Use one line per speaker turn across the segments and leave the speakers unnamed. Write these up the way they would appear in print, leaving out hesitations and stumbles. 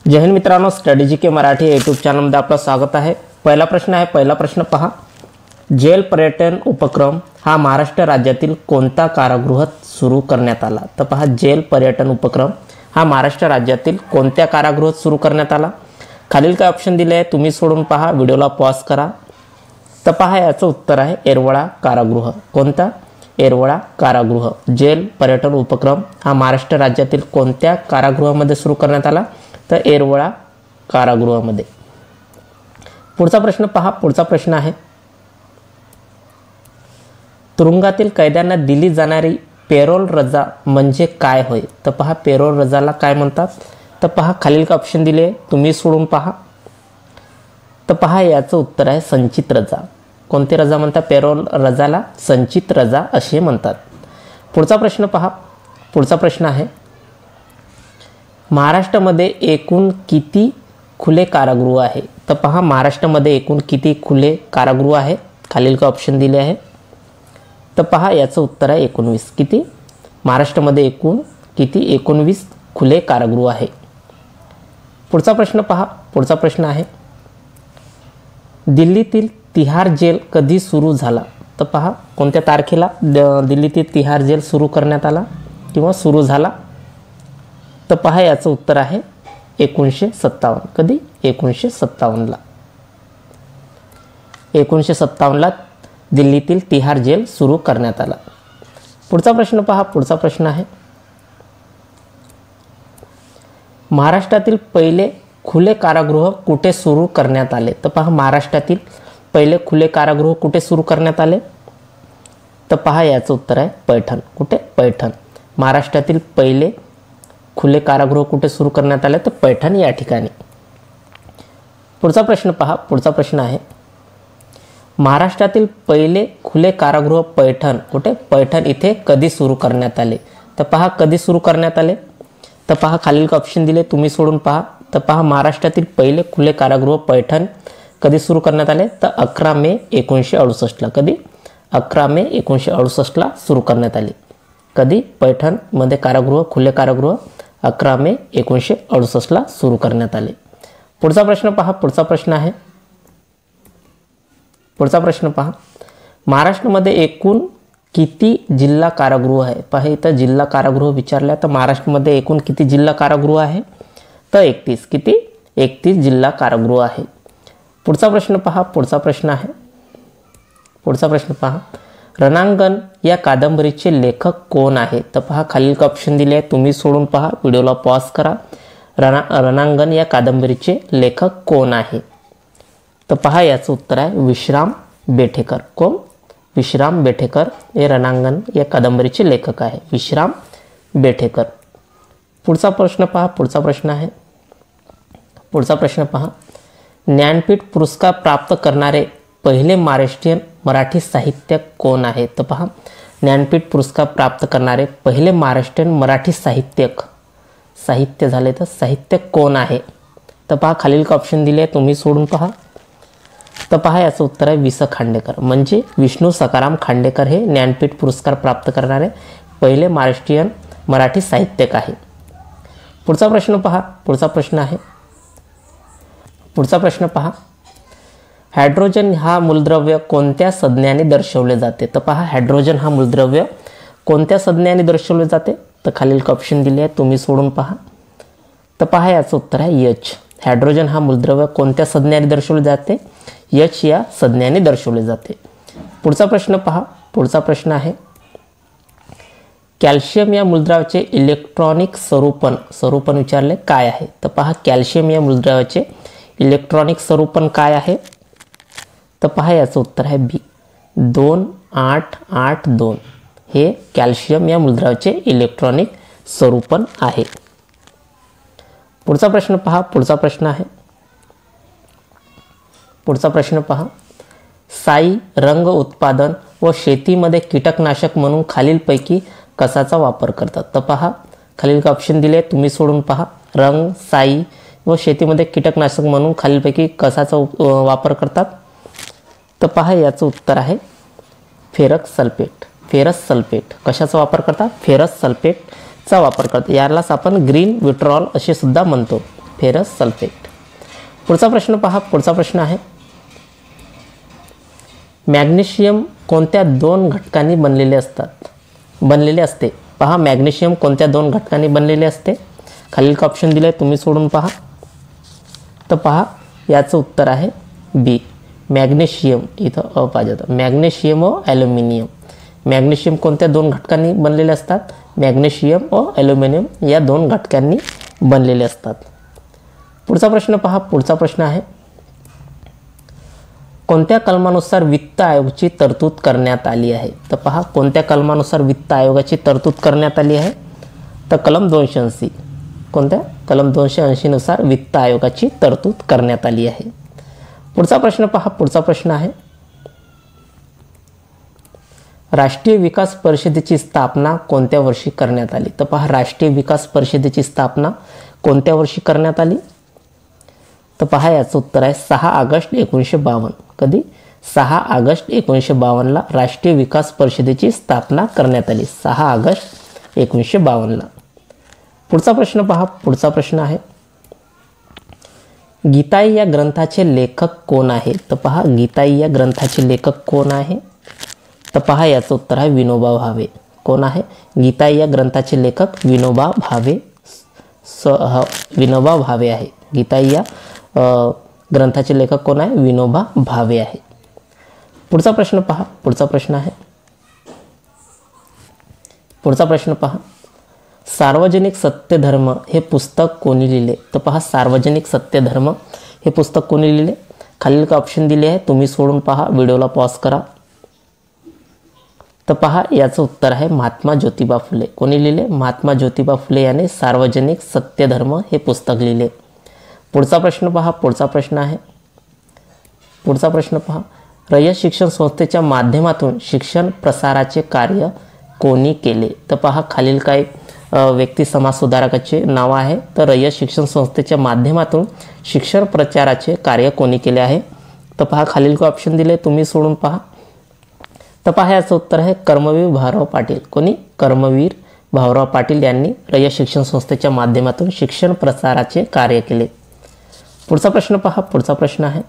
जय हिंद मित्रांनो, स्टडी जी के मराठी यूट्यूब चॅनलमध्ये आपलं स्वागत आहे। पहिला प्रश्न आहे। पहिला प्रश्न पहा, जेल पर्यटन उपक्रम हा महाराष्ट्र राज्यातील कोणत्या कारागृहात सुरू करण्यात आला? तर पहा, जेल पर्यटन उपक्रम हा महाराष्ट्र राज्यातील कोणत्या कारागृहात सुरू करण्यात आला? खालील काय ऑप्शन दिले आहे तुम्ही सोडून पहा, व्हिडिओला पॉज करा। तर पहा, याचं उत्तर आहे येरवडा कारागृह। कोणता? येरवडा कारागृह। जेल पर्यटन उपक्रम हा महाराष्ट्र राज्यातील कोणत्या कारागृहामध्ये सुरू करण्यात आला? तर येरवडा कारागृहामध्ये। पुढचा प्रश्न पहा, पुढचा प्रश्न आहे, तुरुंगातील कैद्यांना दिली जाणारी पेरोल रजा म्हणजे काय होय? तर पहा, पेरोल रजाला काय म्हणतात? तर पहा, खालील का ऑप्शन दिले तुम्ही सोडून पहा। तर पहा, याचं उत्तर आहे संचित रजा। कोणती रजा म्हणतात? पेरोल रजाला संचित रजा असे म्हणतात। पुढचा प्रश्न पहा, पुढचा प्रश्न आहे, महाराष्ट्रामध्ये एकूण किती खुले कारागृह आहे? तर पहा, महाराष्ट्रामध्ये एकूण किती खुले कारागृह आहे? खालील का ऑप्शन दिले आहे। तर पहा, याचं उत्तर आहे 19। किती? महाराष्ट्रामध्ये एकूण किती? 19 खुले कारागृह आहे। पुढचा प्रश्न पहा, पुढचा प्रश्न आहे, दिल्लीतील तिहार जेल कधी सुरू झाला? तर पहा, कोणत्या तारखेला दिल्लीतील तिहार जेल सुरू करण्यात आला किंवा सुरू झाला? तर पहा, याचं उत्तर आहे 1957। कधी? 1957ला। 1957ला दिल्लीतील तिहार जेल सुरू करण्यात आला। पुढचा प्रश्न पहा, पुढचा प्रश्न आहे, महाराष्ट्रातील पहिले खुले कारागृह कुठे सुरू करण्यात आले? तर पहा, महाराष्ट्रातील पहिले खुले कारागृह कुठे सुरू करण्यात आले? तर पहा, याचं उत्तर आहे पैठण। कुठे? पैठण। महाराष्ट्रातील पहिले खुले कारागृह कुठे सुरू करण्यात आले? तर पैठण या ठिकाणी। पुढचा प्रश्न पहा, पुढचा प्रश्न आहे, महाराष्ट्रातील पहिले खुले कारागृह पैठण कुठे? पैठण इथे कधी सुरू करण्यात आले? तर पहा, कधी सुरू करण्यात आले? तर पहा, खालील ऑप्शन दिले तुम्ही सोडून पहा। तर पहा, महाराष्ट्रातील पहिले खुले कारागृह पैठण कधी सुरू करण्यात आले? तर 11 मे 1968ला। कधी? 11 मे 1968ला सुरू करण्यात आले। कधी? पैठणमध्ये कारागृह, खुले कारागृह 11 मे 1968ला सुरू करण्यात आले। पुढचा प्रश्न पहा, पुढचा प्रश्न आहे, पुढचा प्रश्न पहा, महाराष्ट्रामध्ये एकूण किती जिल्हा कारागृह आहे? पहा, इथं जिल्हा कारागृह विचारल्या, तर महाराष्ट्रामध्ये एकूण किती जिल्हा कारागृह आहे? तर 31। किती? 31 जिल्हा कारागृह आहे। पुढचा प्रश्न पहा, पुढचा प्रश्न आहे, पुढचा प्रश्न पहा, रणांगण या कादंबरीचे लेखक कोण आहे? तर पहा, खालील ऑप्शन दिले आहे तुम्ही सोडून पहा, व्हिडिओला पॉज करा। रणांगण या कादंबरीचे लेखक कोण आहे? तर पहा, याचं उत्तर आहे विश्राम बेठेकर। कोण? विश्राम बेठेकर हे रणांगण या कादंबरीचे लेखक आहे, विश्राम बेठेकर। पुढचा प्रश्न पहा, पुढचा प्रश्न आहे, पुढचा प्रश्न पहा, ज्ञानपीठ पुरस्कार प्राप्त करणारे पहिले महाराष्ट्रीयन मराठी साहित्यिक कोण आहे? तर पहा, ज्ञानपीठ पुरस्कार प्राप्त करणारे पहिले महाराष्ट्रीयन मराठी साहित्यिक, साहित्य झाले तर साहित्यिक कोण आहे? तर पहा, खालील ऑप्शन दिले तुम्ही सोडून पहा। तर पहा, याचं उत्तर आहे वि. स. खांडेकर, म्हणजे विष्णू सखाराम खांडेकर हे ज्ञानपीठ पुरस्कार प्राप्त करणारे पहिले महाराष्ट्रीयन मराठी साहित्यिक आहे। पुढचा प्रश्न पहा, पुढचा प्रश्न आहे, पुढचा प्रश्न पहा, हायड्रोजन हा मूलद्रव्य कोणत्या संज्ञाने दर्शवले जाते? तर पहा, हायड्रोजन हा मूलद्रव्य कोणत्या संज्ञाने दर्शवले जाते? तर खालील ऑप्शन दिले आहे तुम्ही सोडून पहा। तर पहा, याचं उत्तर आहे एच। हायड्रोजन हा मूलद्रव्य कोणत्या संज्ञाने दर्शवले जाते? एच या संज्ञाने दर्शवले जाते। पुढचा प्रश्न पहा, पुढचा प्रश्न आहे, कॅल्शियम या मूलद्रव्याचे इलेक्ट्रॉनिक स्वरूपन विचारले काय आहे? तर पहा, कॅल्शियम या मूलद्रव्याचे इलेक्ट्रॉनिक स्वरूपन काय आहे? तर पहा, याचं उत्तर आहे बी, 2882 हे कॅल्शियम या मूलद्रव्याचे इलेक्ट्रॉनिक स्वरूपन आहे। पुढचा प्रश्न पहा, पुढचा प्रश्न आहे, पुढचा प्रश्न पहा, साई रंग उत्पादन व शेतीमध्ये कीटकनाशक म्हणून खालीलपैकी कशाचा वापर करतात? तर पहा, खालील ऑप्शन दिले तुम्ही सोडून पहा। रंग, साई व शेतीमध्ये कीटकनाशक म्हणून खालीलपैकी कशाचा वापर करतात? तर पहा, याचं उत्तर आहे फेरस सल्फेट। फेरस सल्फेट कशाचा वापर करतात? फेरस सल्फेटचा वापर करतात। यालाच आपण ग्रीन विट्रॉल असे सुद्धा म्हणतो। Ferrous sulphate. पुढचा प्रश्न पहा. पुढचा प्रश्न आहे मॅग्नेशियम कोणत्या 2 घटकांनी बनलेले असते. पहा मॅग्नेशियम कोणत्या 2 घटकांनी बनलेले असते. खालील का ऑप्शन दिले तुम्ही सोडून पहा. तर पहा याचं उत्तर आहे बी मॅग्नेशियम. इथं अ पाहिजे होतं. मॅग्नेशियम व ॲल्युमिनियम. मॅग्नेशियम कोणत्या 2 घटकांनी बनलेले असतात. मॅग्नेशियम व ॲल्युमिनियम या 2 घटकांनी बनलेले असतात. पुढचा प्रश्न पहा. पुढचा प्रश्न आहे कोणत्या कलमानुसार वित्त आयोगाची तरतूद करण्यात आली आहे. तर पहा कोणत्या कलमानुसार वित्त आयोगाची तरतूद करण्यात आली आहे. तर कलम 280. कोणत्या कलम 280 नुसार वित्त आयोगाची तरतूद करण्यात आली आहे. पुढचा प्रश्न पहा. पुढचा प्रश्न आहे राष्ट्रीय विकास परिषदेची स्थापना कोणत्या वर्षी करण्यात आली. तर पहा राष्ट्रीय विकास परिषदेची स्थापना कोणत्या वर्षी करण्यात आली. तर पहा याचं उत्तर आहे 6 ऑगस्ट 1952. कधी 6 ऑगस्ट 1952ला राष्ट्रीय विकास परिषदेची स्थापना करण्यात आली. 6 ऑगस्ट 1952ला. पुढचा प्रश्न पहा. पुढचा प्रश्न आहे गीताई या ग्रंथाचे लेखक कोण आहे. तर पहा गीताई या ग्रंथाचे लेखक कोण आहे. तर पहा याचं उत्तर आहे विनोबा भावे. कोण आहे. गीताई या ग्रंथाचे लेखक विनोबा भावे. विनोबा भावे आहे. गीताई या ग्रंथाचे लेखक कोण आहे. विनोबा भावे आहे. पुढचा प्रश्न पहा. पुढचा प्रश्न आहे पुढचा प्रश्न पहा सार्वजनिक सत्यधर्म हे पुस्तक कोणी लिहिले. तर पहा सार्वजनिक सत्यधर्म हे पुस्तक कोणी लिहिले. खालील का ऑप्शन दिले आहे तुम्ही सोडून पहा. व्हिडिओला पॉज करा. तर पहा याचं उत्तर आहे महात्मा ज्योतिबा फुले. कोणी लिहिले. महात्मा ज्योतिबा फुले याने सार्वजनिक सत्यधर्म हे पुस्तक लिहिले. पुढचा प्रश्न पहा. पुढचा प्रश्न आहे पुढचा प्रश्न पहा रयत शिक्षण संस्थेच्या माध्यमातून शिक्षण प्रसाराचे कार्य कोणी केले. तर पहा खालील काही व्यक्ती समाजसुधारकाचे नाव आहे. तर रयत शिक्षण संस्थेच्या माध्यमातून शिक्षण प्रचाराचे कार्य कोणी केले आहे. तर पहा खालील को ऑप्शन दिले तुम्ही सोडून पहा. तर पहा याचं उत्तर आहे कर्मवीर भाऊराव पाटील. कोणी. कर्मवीर भाऊराव पाटील यांनी रयत शिक्षण संस्थेच्या माध्यमातून शिक्षण प्रसाराचे कार्य केले. पुढचा प्रश्न पहा. पुढचा प्रश्न आहे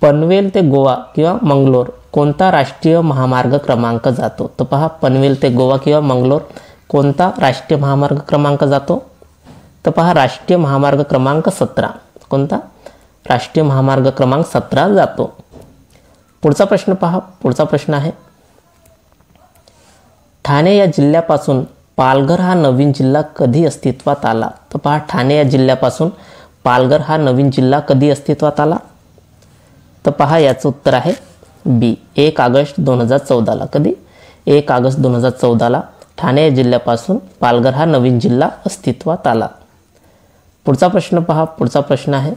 पनवेल ते गोवा किंवा मंगलोर कोणता राष्ट्रीय महामार्ग क्रमांक जातो. तर पहा पनवेल ते गोवा किंवा मंगलोर कोणता राष्ट्रीय महामार्ग क्रमांक जातो. तर पहा राष्ट्रीय महामार्ग क्रमांक 17. कोणता. राष्ट्रीय महामार्ग क्रमांक 17 जातो. पुढचा प्रश्न पहा. पुढचा प्रश्न आहे ठाणे या जिल्ह्यापासून पालघर हा नवीन जिल्हा कधी अस्तित्वात आला. तर पहा ठाणे या जिल्ह्यापासून पालघर हा नवीन जिल्हा कधी अस्तित्वात आला. तर पहा याचं उत्तर आहे बी 1 ऑगस्ट 2014ला. कधी. 1 ऑगस्ट 2014ला ठाणे या जिल्ह्यापासून पालघर हा नवीन जिल्हा अस्तित्वात आला. पुढचा प्रश्न पहा. पुढचा प्रश्न आहे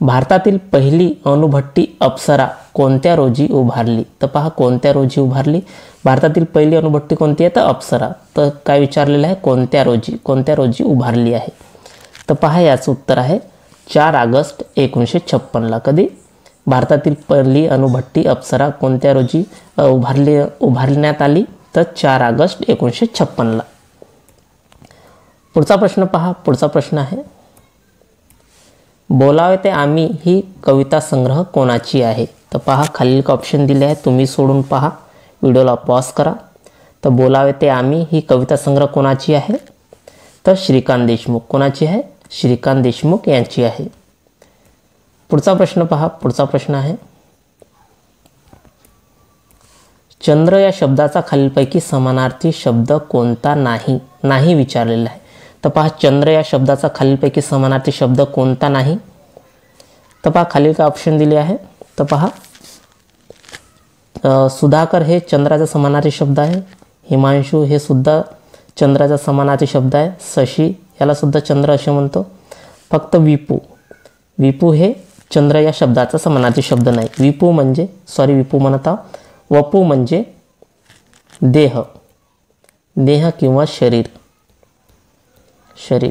भारतातील पहिली अणुभट्टी अप्सरा कोणत्या रोजी उभारली. तर पहा कोणत्या रोजी उभारली. भारतातील पहिली अणुभट्टी कोणती आहे. तर अप्सरा. तर काय विचारलेलं आहे कोणत्या रोजी उभारली आहे. तर पहा याचं उत्तर आहे 4 ऑगस्ट 1956ला. कधी. भारतातील पहिली अणुभट्टी अप्सरा कोणत्या रोजी उभारण्यात आली. तर 4 ऑगस्ट 1956ला. पुढचा प्रश्न पहा. पुढचा प्रश्न आहे बोलावे ते आम्ही ही कविता संग्रह कोणाची आहे. तर पहा खालील का ऑप्शन दिले आहे तुम्ही सोडून पहा. व्हिडिओला पॉज करा. तर बोलावे ते आम्ही ही कविता संग्रह कोणाची आहे. तर श्रीकांत देशमुख. कोणाची आहे. श्रीकांत देशमुख यांची आहे. पुढचा प्रश्न पहा. पुढचा प्रश्न आहे चंद्र या शब्दाचा खालीलपैकी समानार्थी शब्द कोणता नाही विचारलेला आहे. तर पहा चंद्र या शब्दाचा खालीलपैकी समानार्थी शब्द कोणता नाही. तर पहा खालील का ऑप्शन दिले आहे. तर पहा सुधाकर हे चंद्राचा समानार्थी शब्द आहे. हिमांशू हे सुद्धा चंद्राचा समानार्थी शब्द आहे. शशी याला सुद्धा चंद्र असे म्हणतो. फक्त विपू हे चंद्र या शब्दाचा समानार्थी शब्द नाही. विपू म्हणत आहो. वपू म्हणजे देह किंवा शरीर.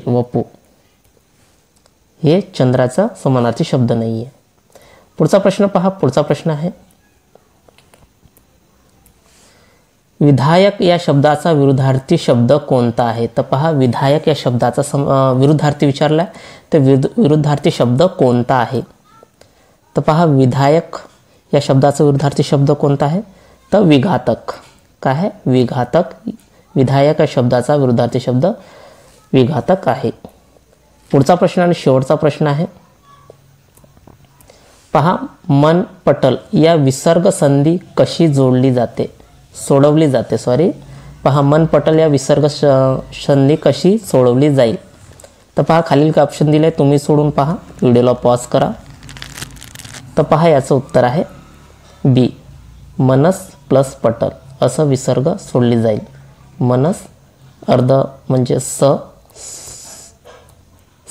वपू हे चंद्राचा समानार्थी शब्द नाही आहे. पुढचा प्रश्न पहा. पुढचा प्रश्न आहे विधायक या शब्दाचा विरुद्धार्थी शब्द कोणता आहे? तर पहा, विधायक या शब्दाचा विरुद्धार्थी विचारला आहे, तर विरुद्धार्थी शब्द कोणता आहे? तर पहा, विधायक या शब्दाचा विरुद्धार्थी शब्द कोणता आहे? तर विघातक. काय आहे? विघातक. विधायक या शब्दाचा विरुद्धार्थी शब्द विघातक आहे. पुढचा प्रश्न आणि शेवटचा प्रश्न आहे. पहा, मन पटल या विसर्ग संधी कशी सोडवली जाते. पहा, मन पटल या विसर्ग संधी कशी सोडवली जाईल? तर पहा, खालील काय ऑप्शन दिले तुम्ही सोडून पहा, व्हिडिओला पॉज करा. तर पहा, याचं उत्तर आहे बी, मनस प्लस पटल असं विसर्ग सोडली जाईल. मनस अर्ध म्हणजे स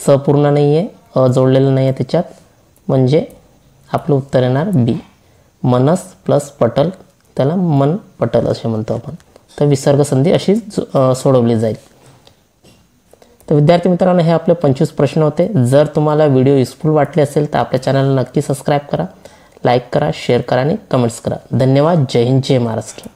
पूर्ण नाही आहे, अ जोडलेलं नाही आहे त्याच्यात, म्हणजे आपलं उत्तर येणार बी, मनस प्लस पटल, त्याला मन पटल असे म्हणतो आपण. तर विसर्ग संधी अशी सोडवली जाईल. तर विद्यार्थी मित्रांनो, हे आपले 25 प्रश्न होते. जर तुम्हाला व्हिडिओ युजफुल वाटले असेल तर आपल्या चॅनलला नक्की सबस्क्राईब करा, लाईक करा, शेअर करा आणि कमेंट्स करा. धन्यवाद. जय हिंद, जय महाराष्ट्र.